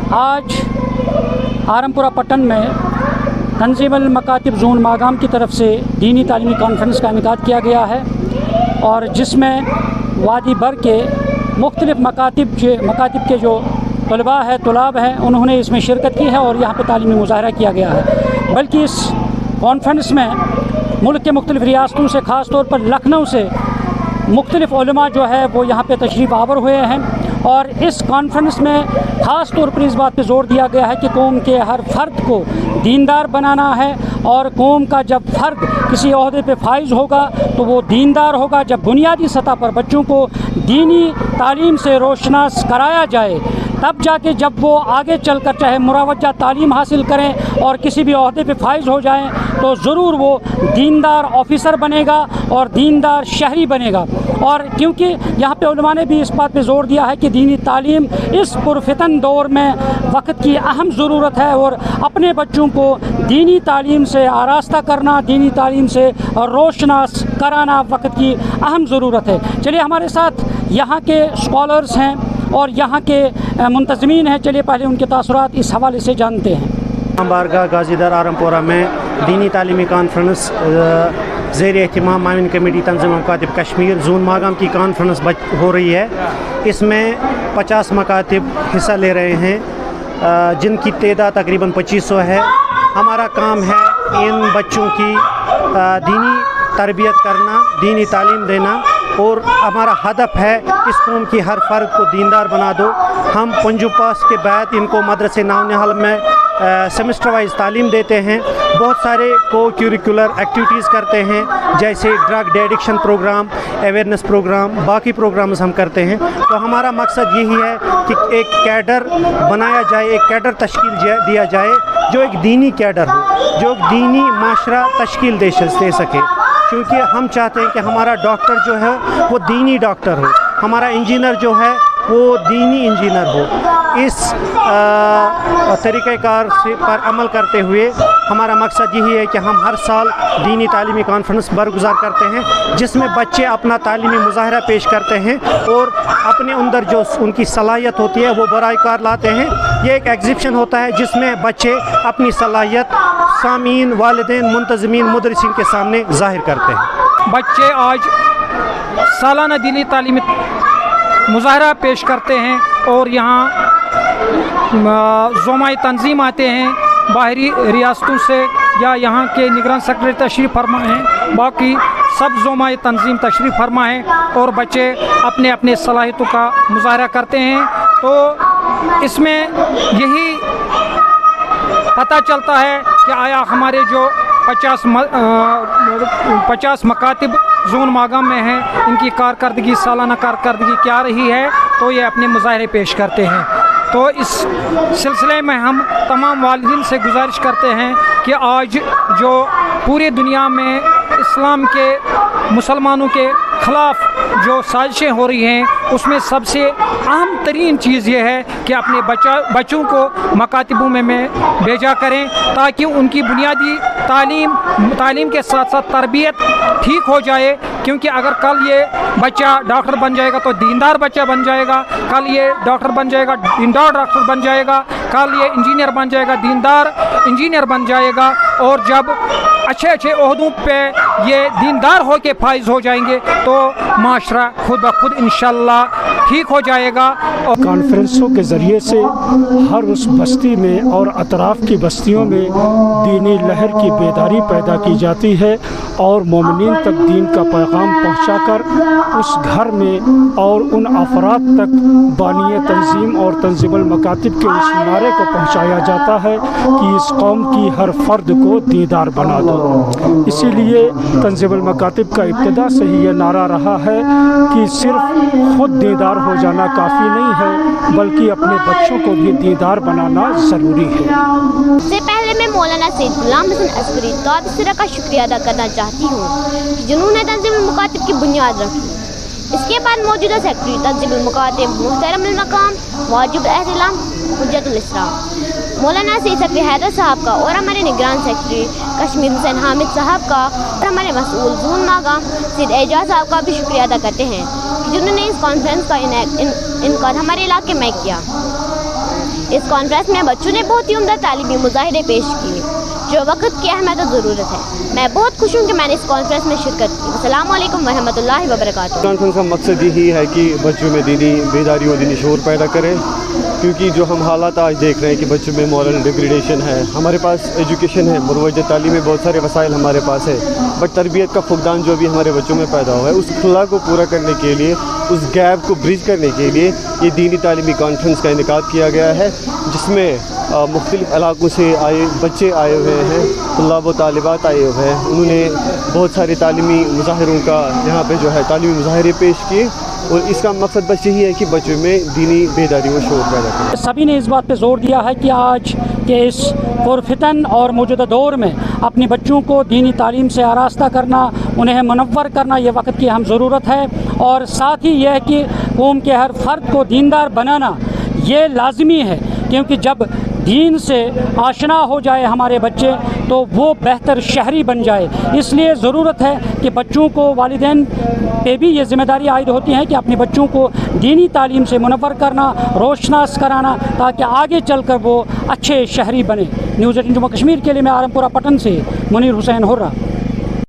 आज आरमपुरा पट्टन में तंजीम अल-मकातिब ज़ोन मागाम की तरफ से दीनी तालीमी कॉन्फ्रेंस का इनेकाद किया गया है और जिसमें वादी बर के मुख्तलिफ़ मकातिब के जो तलबा है तुलाब हैं उन्होंने इसमें शिरकत की है और यहाँ पर तालीमी मुज़ाहरा किया गया है। बल्कि इस कॉन्फ्रेंस में मुल्क के मुख्तलिफ़ रियासतों से ख़ास तौर पर लखनऊ से मुख्तलिफ़ उलमा जो है वो यहाँ पे तशरीफ़ आवर हुए हैं और इस कॉन्फ्रेंस में ख़ास तौर पर इस बात पे ज़ोर दिया गया है कि कौम के हर फ़र्द को दीनदार बनाना है और कौम का जब फ़र्द किसी ओहदे पे फाइज़ होगा तो वो दीनदार होगा। जब बुनियादी सतह पर बच्चों को दीनी तालीम से रोशनास कराया जाए तब जाके जब वो आगे चलकर चाहे मुरावजा तालीम हासिल करें और किसी भी ओहदे पे फाइज़ हो जाएं तो ज़रूर वो दीनदार ऑफ़िसर बनेगा और दीनदार शहरी बनेगा। और क्योंकि यहाँ पे उलमा ने भी इस बात पे ज़ोर दिया है कि दीनी तालीम इस पुरफ़ितन दौर में वक्त की अहम ज़रूरत है और अपने बच्चों को दीनी तालीम से आरास्ता करना, दीनी तालीम से रोशनास कराना वक्त की अहम ज़रूरत है। चलिए हमारे साथ यहाँ के स्कॉलर्स हैं और यहाँ के मुंतज़मीन हैं, चलिए पहले उनके तासुरात इस हवाले से जानते हैं। बारगाह गाज़ीदार आरमपुरा में दीनी तालीमी कॉन्फ्रेंस ज़ेर एहतिमाम माविन कमेटी तंज़ीम मकातिब कश्मीर ज़ोन मागाम की कॉन्फ्रेंस हो रही है। इसमें 50 मकातिब हिस्सा ले रहे हैं जिनकी तादाद तकरीबन 2500 है। हमारा काम है इन बच्चों की दीनी तरबियत करना, दीनी तालीम देना और हमारा हदफ है इस कौम की हर फ़र्द को दीनदार बना दो। हम पंजू पास के बाद इनको मदरसे नावनिहाल में सेमेस्टर वाइज तालीम देते हैं। बहुत सारे को करिकुलर एक्टिविटीज़ करते हैं जैसे drug addiction program, awareness program, बाकी प्रोग्राम्स हम करते हैं। तो हमारा मकसद यही है कि एक कैडर बनाया जाए, एक कैडर तश्कील दिया जाए जो एक दीनी कैडर हो, जो एक दीनी माशरा तश्कील दे सके। क्योंकि हम चाहते हैं कि हमारा डॉक्टर जो है वो दीनी डॉक्टर हो, हमारा इंजीनियर जो है वो दीनी इंजीनियर हो। इस तरीक़ेकार से पर अमल करते हुए हमारा मकसद यही है कि हम हर साल दीनी तालीमी कॉन्फ्रेंस बरगुज़ार करते हैं जिसमें बच्चे अपना तालीमी मुज़ाहरा पेश करते हैं और अपने अंदर जो उनकी सलाहियत होती है वो बराकार लाते हैं। ये एक एग्ज़िबिशन होता है जिसमें बच्चे अपनी सलाहियत सामीन, वालिदैन, मुंतज़मीन, मुदरिसीन के सामने ज़ाहिर करते हैं। बच्चे आज सालाना दीनी तालीमी मुज़ाहरा पेश करते हैं और यहाँ ज़ोमाई तंजीम आते हैं बाहरी रियासतों से या यहाँ के निगरान सेक्रेटरी तशरीफ़ फरमा हैं, बाकी सब ज़ोमाई तंजीम तशरीफ़ फरमा हैं और बच्चे अपने अपने सलाहियतों का मुज़ाहरा करते हैं। तो इसमें यही पता चलता है कि आया हमारे जो 50 मकातिब ज़ोन मागाम में हैं इनकी कारकर्दगी, सालाना कारकर्दगी क्या रही है, तो ये अपने मुज़ाहरे पेश करते हैं। तो इस सिलसिले में हम तमाम वालिदैन से गुजारिश करते हैं कि आज जो पूरी दुनिया में इस्लाम के मुसलमानों के ख़िलाफ़ जो साजिशें हो रही हैं उसमें सबसे अहम तरीन चीज़ ये है कि अपने बच्चों को मकातिबों में भेजा करें ताकि उनकी बुनियादी तालीम के साथ साथ तरबियत ठीक हो जाए। क्योंकि अगर कल ये बच्चा डॉक्टर बन जाएगा तो दीनदार बच्चा बन जाएगा, कल ये डॉक्टर बन जाएगा दीनदार डॉक्टर बन जाएगा, कल ये इंजीनियर बन जाएगा दीनदार इंजीनियर बन जाएगा। और जब अच्छे अच्छे ओहदों पे ये दीनदार हो के फाइज हो जाएंगे तो माशरा खुद ब खुद इंशाअल्लाह ठीक हो जाएगा। और कॉन्फ्रेंसों के ज़रिए से हर उस बस्ती में और अतराफ़ की बस्तियों में दीनी लहर की बेदारी पैदा की जाती है और मोमिनीन तक दीन का पैगाम पहुँचाकर उस घर में और उन अफराद तक बानिय तंजीम और तंजीमुल मकातिब के उस नारे को पहुँचाया जाता है कि इस कौम की हर फ़र्द को दीदार बना दो। इसीलिए तंजीमुल मकातिब का इब्तिदा से ही ये नारा रहा है कि सिर्फ खुद दीदार हो जाना काफ़ी नहीं है बल्कि अपने बच्चों को भी दीदार बनाना ज़रूरी है। सबसे पहले मैं मौलाना सैयद गुलाम हसन अस्करी ताबिसरा का शुक्रिया अदा करना चाहती हूँ जिन्होंने तंजीमुल मकातिब की बुनियाद रखी। इसके बाद मौजूदा सेक्रेटरी तंजीमुल मकातिब मुहतरम मकाम वाजिब एहतराम हुज्जतुल इस्लाम मौलाना सैयद सफ़ी हैदर साहब का और हमारे निगरान सेक्रेटरी कश्मीर हुसैन हामिद साहब का और हमारे मसूल ज़ोन मागाम सैयद एजाज साहब का भी शुक्रिया अदा करते हैं जिन्होंने इस कॉन्फ्रेंस का इनकाद हमारे इलाके में किया। इस कॉन्फ्रेंस में बच्चों ने बहुत ही उम्दा तालीमी मुजाहिरे पेश किए जो वक्त की अहमियत और ज़रूरत है। मैं बहुत खुश हूँ कि मैंने इस कॉन्फ्रेंस में शिरकत की। अस्सलाम वालेकुम वरहमतुल्लाहि वबरकातुहू। कॉन्फ्रेंस का मकसद यही है कि बच्चों में दीनी बेदारी और दीनी शऊर पैदा करें, क्योंकि जो हम हालात आज देख रहे हैं कि बच्चों में मॉरल डिग्रेडेशन है। हमारे पास एजुकेशन है, मुरवज तालीम में बहुत सारे वसाइल हमारे पास है, बट तरबियत का फुकदान जो भी हमारे बच्चों में पैदा हुआ है, उस खला को पूरा करने के लिए, उस गैप को ब्रिज करने के लिए ये दीनी तालीमी कॉन्फ्रेंस का इनेकाद किया गया है, जिसमें मुख्तलिफ़ इलाक़ों से आए बच्चे आए हुए हैं, तल्लाब व तालिबात आए हुए हैं। उन्होंने बहुत सारे तालीमी मुज़ाहिरों का यहाँ पे जो है तालीमी मुज़ाहिरे पेश किए, और इसका मकसद बस यही है कि बच्चों में दीनी बेदारी व शऊर पैदा करें। सभी ने इस बात पे ज़ोर दिया है कि आज के इस पुरफितन और मौजूदा दौर में अपने बच्चों को दीनी तालीम से आरास्ता करना, उन्हें मुनव्वर करना, ये वक्त की अहम ज़रूरत है। और साथ ही यह है कि कौम के हर फ़र्द को दीनदार बनाना ये लाजमी है, क्योंकि जब दीन से आशना हो जाए हमारे बच्चे तो वो बेहतर शहरी बन जाए। इसलिए ज़रूरत है कि बच्चों को, वालिदैन पे भी ये ज़िम्मेदारी आयद होती है कि अपने बच्चों को दीनी तालीम से मुनव्वर करना, रोशनास कराना, ताकि आगे चलकर वो अच्छे शहरी बने। न्यूज़ 18 जम्मू कश्मीर के लिए मैं आरमपुरा पटन से मुनीर हुसैन हुर्रा।